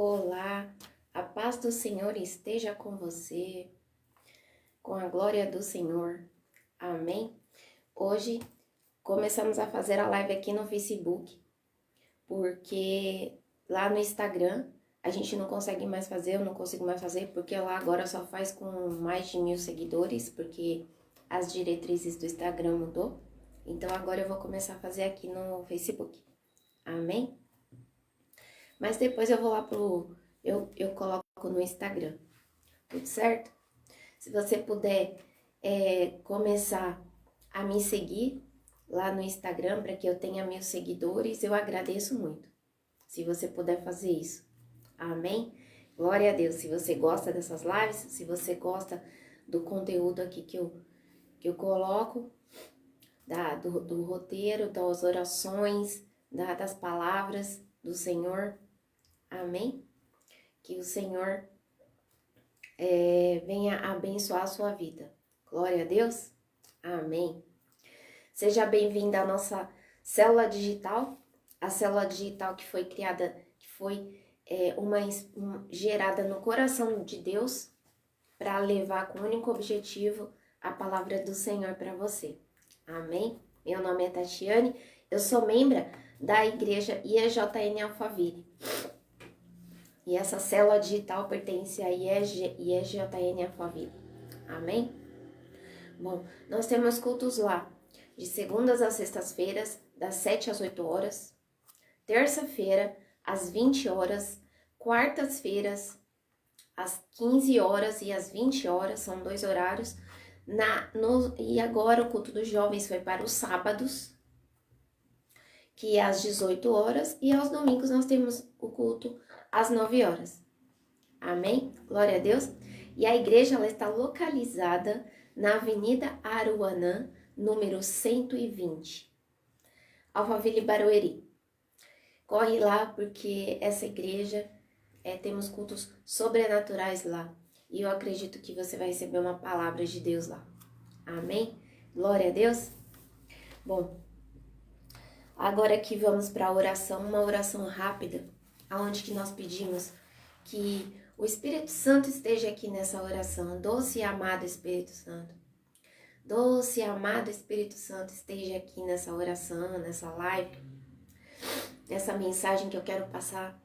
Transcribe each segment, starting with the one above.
Olá, a paz do Senhor esteja com você, com a glória do Senhor. Amém? Hoje começamos a fazer a live aqui no Facebook, porque lá no Instagram a gente não consegue mais fazer, eu não consigo mais fazer, porque lá agora só faz com mais de 1.000 seguidores, porque as diretrizes do Instagram mudou. Então agora eu vou começar a fazer aqui no Facebook. Amém? Mas depois eu vou lá eu coloco no Instagram, tudo certo? Se você puder começar a me seguir lá no Instagram para que eu tenha 1.000 seguidores, eu agradeço muito. Se você puder fazer isso. Amém? Glória a Deus. Se você gosta dessas lives, se você gosta do conteúdo aqui que eu coloco, do roteiro, das orações, das palavras do Senhor. Amém? Que o Senhor venha abençoar a sua vida. Glória a Deus. Amém. Seja bem-vinda à nossa célula digital. A célula digital que foi criada, que foi gerada no coração de Deus para levar com o único objetivo a palavra do Senhor para você. Amém? Meu nome é Tatiane, eu sou membro da igreja IEJN Alphaville. E essa célula digital pertence à IEJN Alphaville. Amém? Bom, nós temos cultos lá, de segundas às sextas-feiras, das 7 às 8 horas. Terça-feira, às 20 horas. Quartas-feiras, às 15 horas e às 20 horas, são 2 horários. E agora o culto dos jovens foi para os sábados, que é às 18 horas. E aos domingos nós temos o culto às 9 horas. Amém? Glória a Deus. E a igreja ela está localizada na Avenida Aruanã, número 120, Alphaville, Barueri. Corre lá porque essa igreja temos cultos sobrenaturais lá. E eu acredito que você vai receber uma palavra de Deus lá. Amém? Glória a Deus. Bom, agora aqui vamos para a oração, uma oração rápida, aonde que nós pedimos que o Espírito Santo esteja aqui nessa oração. Doce e amado Espírito Santo. Doce e amado Espírito Santo esteja aqui nessa oração, nessa live. Nessa mensagem que eu quero passar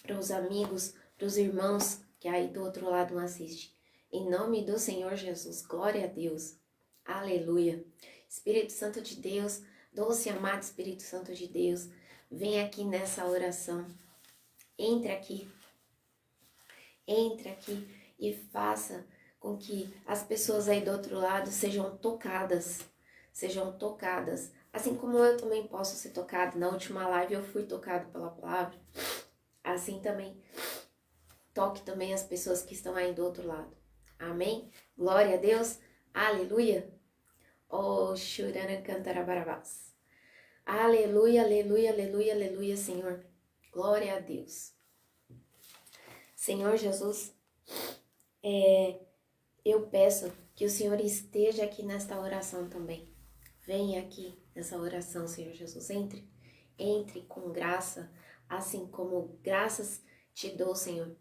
para os amigos, para os irmãos que aí do outro lado não assistem. Em nome do Senhor Jesus. Glória a Deus. Aleluia. Espírito Santo de Deus, doce e amado Espírito Santo de Deus, vem aqui nessa oração. Entre aqui e faça com que as pessoas aí do outro lado sejam tocadas, assim como eu também posso ser tocada. Na última live eu fui tocado pela palavra, assim também, toque também as pessoas que estão aí do outro lado. Amém? Glória a Deus, aleluia. Oh, Shurana Cantarabarabás. Aleluia, aleluia, aleluia, aleluia, Senhor. Glória a Deus. Senhor Jesus, eu peço que o Senhor esteja aqui nesta oração também. Venha aqui nessa oração, Senhor Jesus. Entre com graça, assim como graças te dou, Senhor.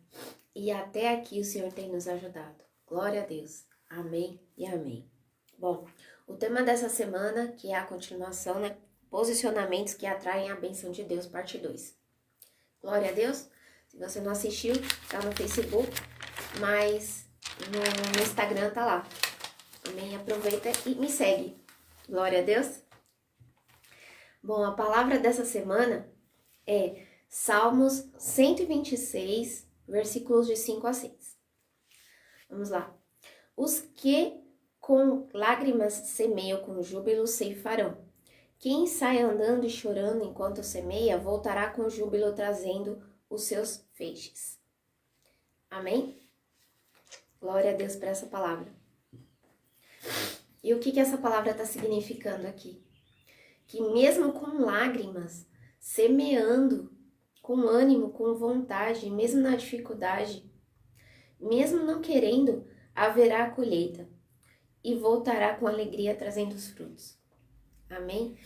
E até aqui o Senhor tem nos ajudado. Glória a Deus. Amém e amém. Bom, o tema dessa semana, que é a continuação, né? Posicionamentos que atraem a bênção de Deus, parte 2. Glória a Deus. Se você não assistiu, tá no Facebook, mas no Instagram tá lá. Amém? Aproveita e me segue. Glória a Deus. Bom, a palavra dessa semana é Salmos 126, versículos de 5 a 6. Vamos lá. Os que com lágrimas semeiam, com júbilo ceifarão. Quem sai andando e chorando enquanto semeia, voltará com júbilo trazendo os seus feixes. Amém? Glória a Deus por essa palavra. E o que essa palavra está significando aqui? Que mesmo com lágrimas, semeando, com ânimo, com vontade, mesmo na dificuldade, mesmo não querendo, haverá a colheita e voltará com alegria trazendo os frutos. Amém?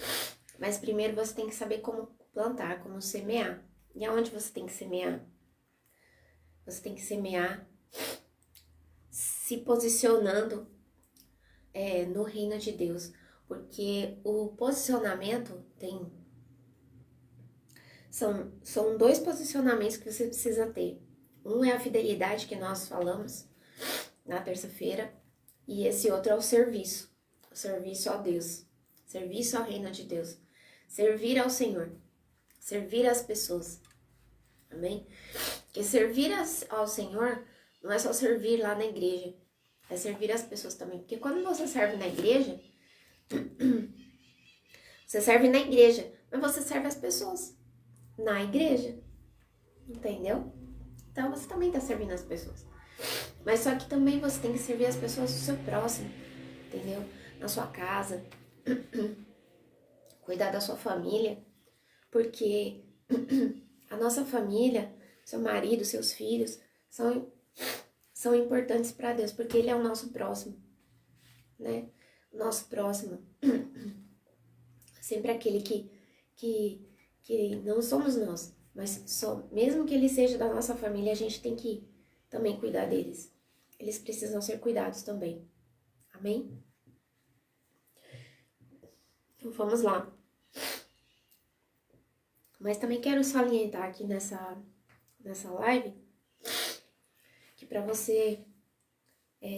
Mas primeiro você tem que saber como plantar, como semear. E aonde você tem que semear? você tem que semear, se posicionando no reino de Deus. Porque o posicionamento são dois posicionamentos que você precisa ter. Um é a fidelidade que nós falamos na terça-feira, e esse outro é o serviço a Deus, serviço ao reino de Deus, servir ao Senhor, servir às pessoas, amém? Porque servir ao Senhor não é só servir lá na igreja, é servir as pessoas também, porque quando você serve na igreja, você serve na igreja, mas você serve as pessoas na igreja, entendeu? Então você também está servindo as pessoas. Mas só que também você tem que servir as pessoas do seu próximo, entendeu? Na sua casa, cuidar da sua família, porque a nossa família, seu marido, seus filhos, são importantes para Deus, porque Ele é o nosso próximo, né? O nosso próximo, sempre aquele que não somos nós, mas mesmo que ele seja da nossa família, a gente tem que também cuidar deles. Eles precisam ser cuidados também. Amém? Então vamos lá. Mas também quero salientar aqui nessa live que para você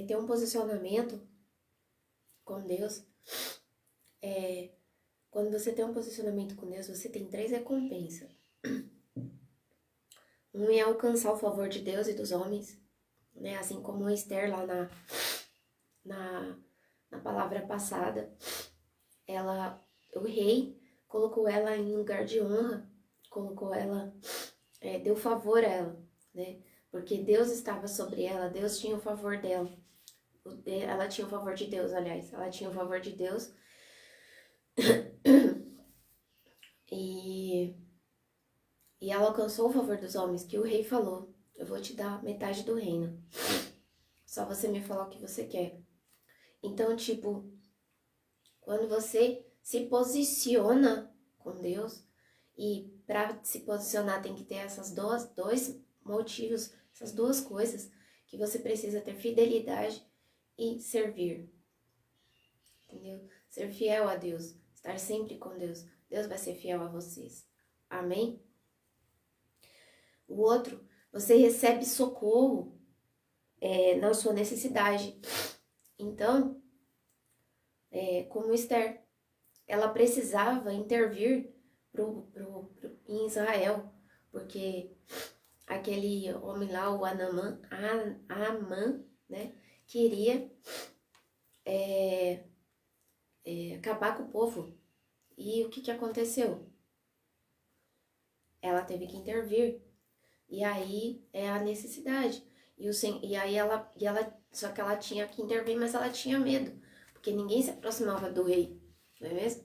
ter um posicionamento com Deus, quando você tem um posicionamento com Deus, você tem 3 recompensas. Um é alcançar o favor de Deus e dos homens, né? Assim como Esther lá na palavra passada, o rei colocou ela em lugar de honra, colocou ela, deu favor a ela, né? Porque Deus estava sobre ela, Deus tinha o favor dela. Ela tinha o favor de Deus, aliás, ela tinha o favor de Deus. E ela alcançou o favor dos homens, que o rei falou: eu vou te dar metade do reino, só você me falar o que você quer. Então, tipo, quando você se posiciona com Deus, e para se posicionar tem que ter esses dois motivos, essas duas coisas, que você precisa ter fidelidade e servir, entendeu? Ser fiel a Deus, estar sempre com Deus. Deus vai ser fiel a vocês. Amém? O outro, você recebe socorro na sua necessidade. Então, como Esther, ela precisava intervir em Israel, porque aquele homem lá, o Amã, né, queria acabar com o povo. E o que aconteceu? Ela teve que intervir. E aí é a necessidade. E aí ela, só que ela tinha que intervir, mas ela tinha medo, porque ninguém se aproximava do rei, não é mesmo?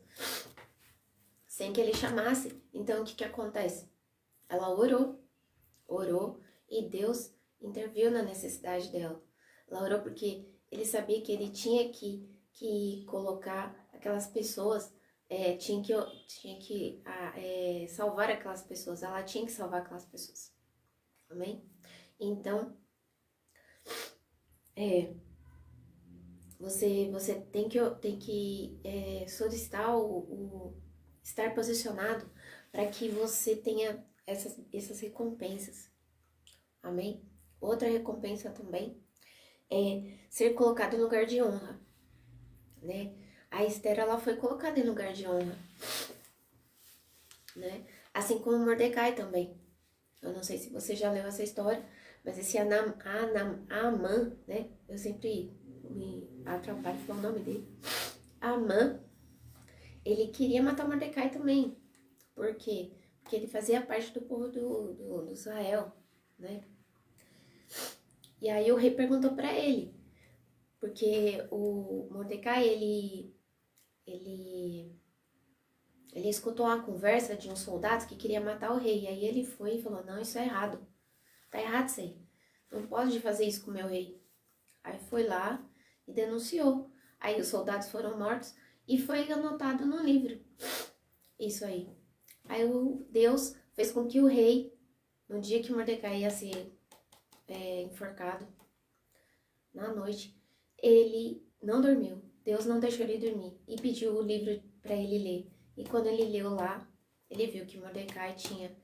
Sem que ele chamasse. Então o que acontece? Ela orou e Deus interviu na necessidade dela. Ela orou porque ele sabia que ele tinha que colocar aquelas pessoas, tinha que salvar aquelas pessoas. Ela tinha que salvar aquelas pessoas. Amém? Então, você tem que solicitar estar posicionado para que você tenha essas recompensas. Amém? Outra recompensa também é ser colocado em lugar de honra, né? A Esther, ela foi colocada em lugar de honra, né? Assim como Mordecai também. Eu não sei se você já leu essa história, mas esse Amã, né? Eu sempre me atrapalho de falar o nome dele. Amã, ele queria matar Mordecai também. Por quê? Porque ele fazia parte do povo do Israel, né? E aí o rei perguntou para ele, porque o Mordecai, ele escutou uma conversa de uns soldados que queria matar o rei. E aí ele foi e falou: não, isso é errado. Tá errado isso aí. Não pode fazer isso com o meu rei. Aí foi lá e denunciou. Aí os soldados foram mortos e foi anotado no livro. Isso aí. Aí Deus fez com que o rei, no dia que Mordecai ia ser enforcado na noite, ele não dormiu. Deus não deixou ele dormir e pediu o livro para ele ler. E quando ele leu lá, ele viu que Mordecai tinha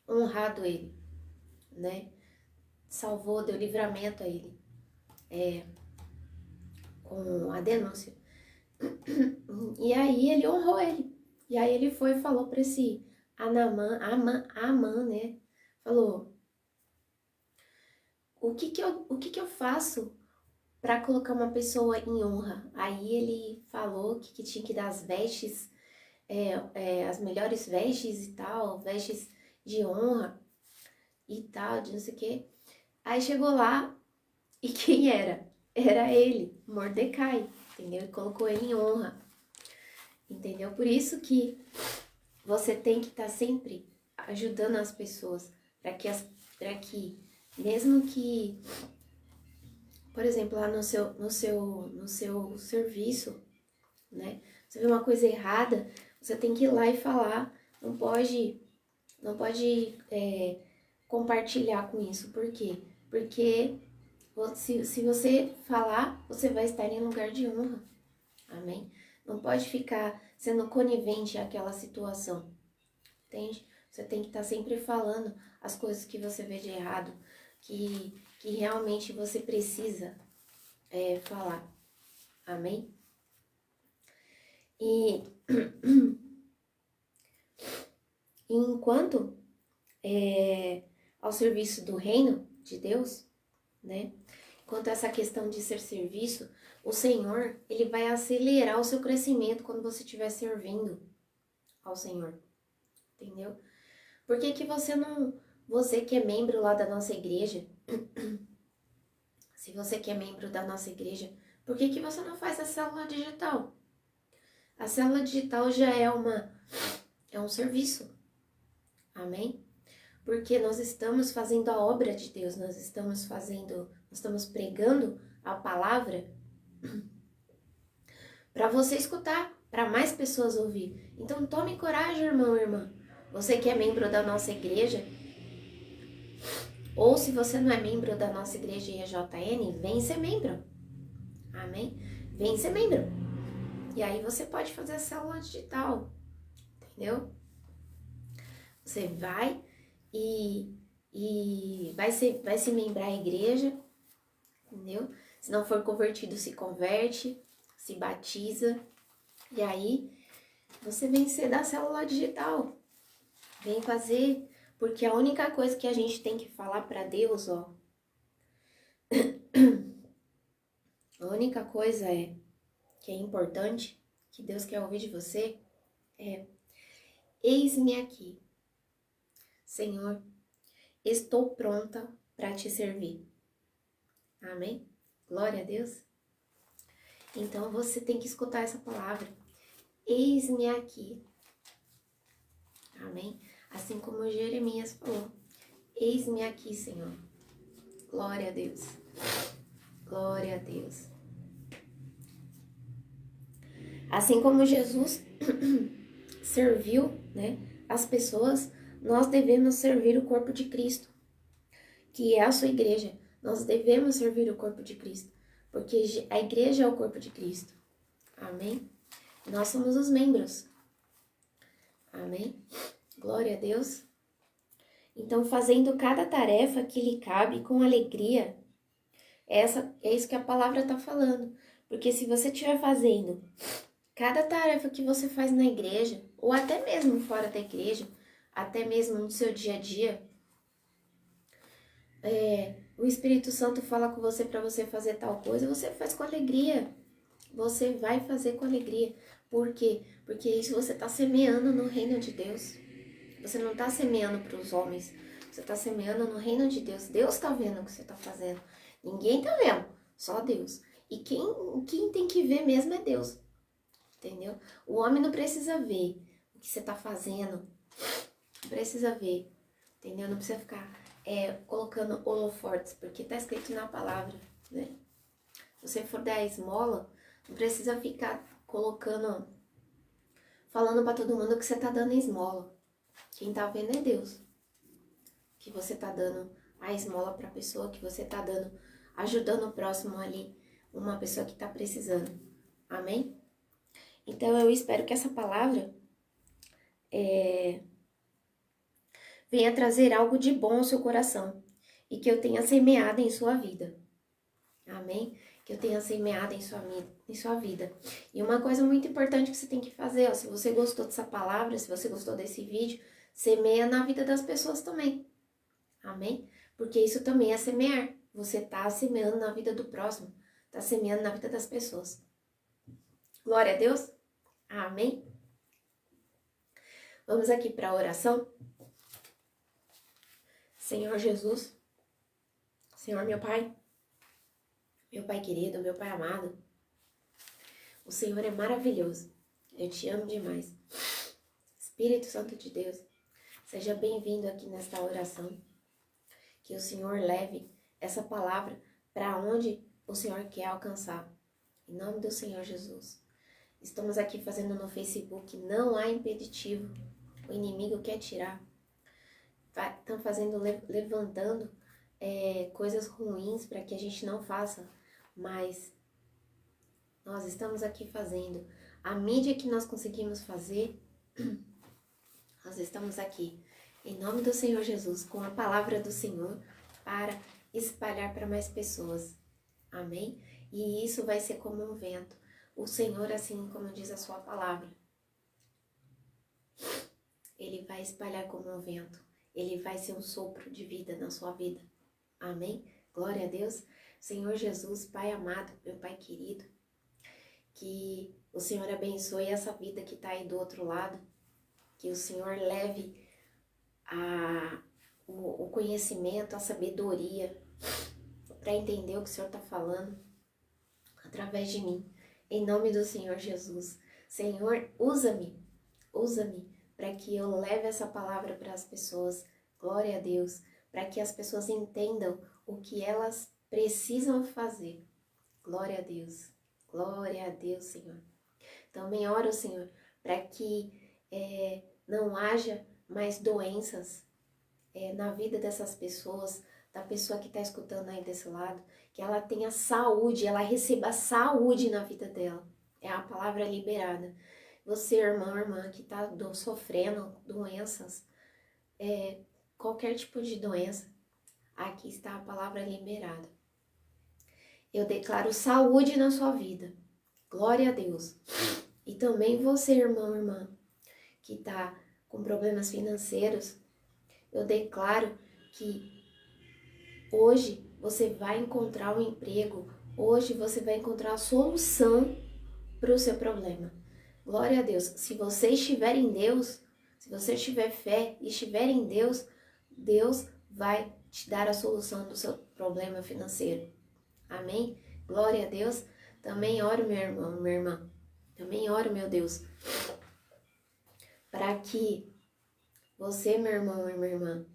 honrado ele, né? Salvou, deu livramento a ele, com a denúncia. E aí ele honrou ele. E aí ele foi e falou para esse Amã, né? Falou: o que que eu faço para colocar uma pessoa em honra? Aí ele falou que tinha que dar as vestes, as melhores vestes e tal, vestes de honra e tal, de não sei o quê. Aí chegou lá e quem era? Era ele, Mordecai, entendeu? E colocou ele em honra, entendeu? Por isso que você tem que estar sempre ajudando as pessoas, para que mesmo que, por exemplo, lá no seu serviço, né? Você vê uma coisa errada, você tem que ir lá e falar. Não pode compartilhar com isso. Por quê? Porque se você falar, você vai estar em lugar de honra. Amém? Não pode ficar sendo conivente àquela situação. Entende? Você tem que estar sempre falando as coisas que você vê de errado, que realmente você precisa falar. Amém? E enquanto ao serviço do reino de Deus, né? Quanto a essa questão de ser serviço, o Senhor, ele vai acelerar o seu crescimento quando você estiver servindo ao Senhor, entendeu? Por que que você que é membro lá da nossa igreja, se você que é membro da nossa igreja, por que que você não faz a célula digital? A célula digital já é um serviço, amém? Porque nós estamos fazendo a obra de Deus, nós estamos pregando a palavra para você escutar, para mais pessoas ouvir. Então tome coragem, irmão, irmã. Você que é membro da nossa igreja, ou se você não é membro da nossa igreja IEJN, vem ser membro. Amém? Vem ser membro. E aí você pode fazer a célula digital, entendeu? Você vai e vai se membrar à igreja, entendeu? Se não for convertido, se converte, se batiza. E aí, você vem ser da célula digital. Vem fazer, porque a única coisa que a gente tem que falar para Deus, ó. A única coisa que é importante, que Deus quer ouvir de você, é: eis-me aqui, Senhor, estou pronta para te servir. Amém? Glória a Deus. Então você tem que escutar essa palavra. Eis-me aqui. Amém? Assim como Jeremias falou. Eis-me aqui, Senhor. Glória a Deus. Glória a Deus. Assim como Jesus serviu, né, as pessoas, nós devemos servir o corpo de Cristo, que é a sua igreja. Nós devemos servir o corpo de Cristo, porque a igreja é o corpo de Cristo. Amém? Nós somos os membros. Amém? Glória a Deus. Então, fazendo cada tarefa que lhe cabe com alegria, é isso que a palavra está falando. Porque se você estiver fazendo cada tarefa que você faz na igreja, ou até mesmo fora da igreja, até mesmo no seu dia a dia, o Espírito Santo fala com você para você fazer tal coisa, você faz com alegria. Você vai fazer com alegria. Por quê? Porque isso você está semeando no reino de Deus. Você não está semeando para os homens. Você está semeando no reino de Deus. Deus está vendo o que você está fazendo. Ninguém está vendo. Só Deus. E quem tem que ver mesmo é Deus. Entendeu? O homem não precisa ver o que você está fazendo. Não precisa ver. Entendeu? Não precisa ficar colocando holofortes. Porque está escrito na palavra. Né? Se você for dar esmola, não precisa ficar falando para todo mundo que você está dando esmola. Quem tá vendo é Deus. Que você tá dando a esmola para a pessoa que você tá dando, ajudando o próximo ali, uma pessoa que tá precisando. Amém? Então eu espero que essa palavra venha trazer algo de bom ao seu coração e que eu tenha semeado em sua vida. Amém? Que eu tenha semeado em sua vida. E uma coisa muito importante que você tem que fazer, ó, se você gostou dessa palavra, se você gostou desse vídeo, semeia na vida das pessoas também. Amém? Porque isso também é semear. Você tá semeando na vida do próximo, tá semeando na vida das pessoas. Glória a Deus. Amém? Vamos aqui para a oração. Senhor Jesus, Senhor meu Pai querido, meu Pai amado, o Senhor é maravilhoso, eu te amo demais. Espírito Santo de Deus, seja bem-vindo aqui nesta oração, que o Senhor leve essa palavra para onde o Senhor quer alcançar, em nome do Senhor Jesus. Estamos aqui fazendo no Facebook, não há impeditivo, o inimigo quer tirar. Estão fazendo, levantando coisas ruins para que a gente não faça, mas nós estamos aqui fazendo. A mídia que nós conseguimos fazer, nós estamos aqui, em nome do Senhor Jesus, com a palavra do Senhor, para espalhar para mais pessoas. Amém? E isso vai ser como um vento. O Senhor, assim como diz a sua palavra, Ele vai espalhar como um vento. Ele vai ser um sopro de vida na sua vida. Amém? Glória a Deus. Senhor Jesus, Pai amado, meu Pai querido, que o Senhor abençoe essa vida que está aí do outro lado, que o Senhor leve o conhecimento, a sabedoria para entender o que o Senhor está falando através de mim. Em nome do Senhor Jesus. Senhor, usa-me para que eu leve essa palavra para as pessoas. Glória a Deus. Para que as pessoas entendam o que elas precisam fazer. Glória a Deus. Glória a Deus, Senhor. Também oro, Senhor, para que não haja mais doenças na vida dessas pessoas, da pessoa que está escutando aí desse lado, que ela tenha saúde, ela receba saúde na vida dela. É a palavra liberada. Você, irmã, que está sofrendo doenças, qualquer tipo de doença, aqui está a palavra liberada. Eu declaro saúde na sua vida. Glória a Deus. E também você, irmã, que está com problemas financeiros, eu declaro que hoje você vai encontrar um emprego, hoje você vai encontrar a solução para o seu problema. Glória a Deus. Se você estiver em Deus, se você tiver fé e estiver em Deus, Deus vai te dar a solução do seu problema financeiro. Amém? Glória a Deus. Também oro, meu irmão, minha irmã. Também oro, meu Deus, para que você, meu irmão e minha irmã,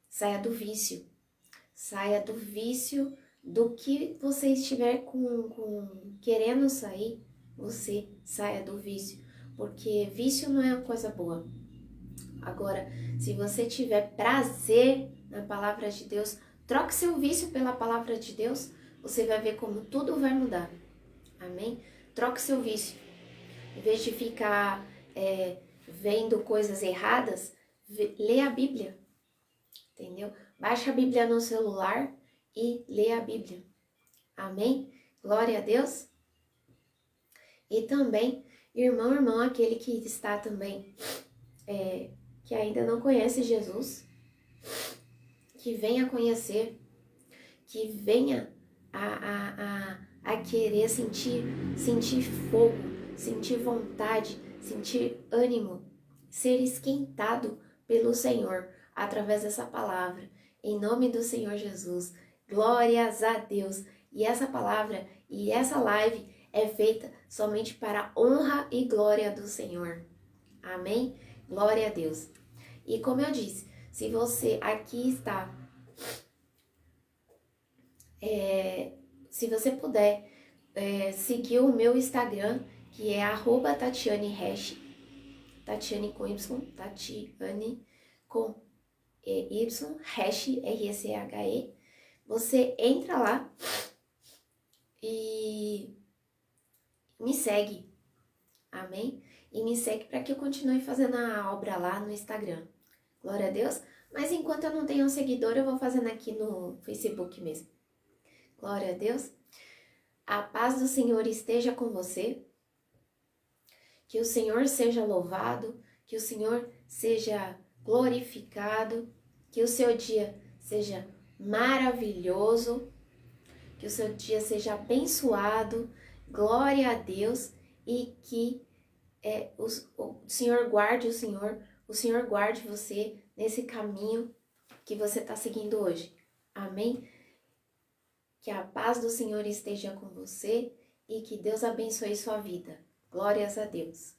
saia do vício. Saia do vício do que você estiver querendo sair, você saia do vício. Porque vício não é uma coisa boa. Agora, se você tiver prazer na palavra de Deus, troque seu vício pela palavra de Deus, você vai ver como tudo vai mudar. Amém? Troque seu vício. Em vez de ficar vendo coisas erradas, lê a Bíblia. Entendeu? Baixa a Bíblia no celular e lê a Bíblia. Amém? Glória a Deus. E também, irmão, aquele que está também, que ainda não conhece Jesus, que venha conhecer, que venha a querer sentir fogo, sentir vontade, sentir ânimo, ser esquentado pelo Senhor através dessa palavra. Em nome do Senhor Jesus, glórias a Deus. E essa palavra e essa live é feita somente para a honra e glória do Senhor. Amém? Glória a Deus. E como eu disse, se você aqui está, se você puder seguir o meu Instagram, que é @TatianeHash, Tatiane com Y, Tatiane com RSCHE. Você entra lá e me segue, amém? E me segue para que eu continue fazendo a obra lá no Instagram. Glória a Deus. Mas enquanto eu não tenho um seguidor, eu vou fazendo aqui no Facebook mesmo. Glória a Deus. A paz do Senhor esteja com você. Que o Senhor seja louvado, que o Senhor seja glorificado, que o seu dia seja maravilhoso, que o seu dia seja abençoado, glória a Deus, e que o Senhor guarde o Senhor guarde você nesse caminho que você está seguindo hoje. Amém? Que a paz do Senhor esteja com você e que Deus abençoe sua vida. Glórias a Deus.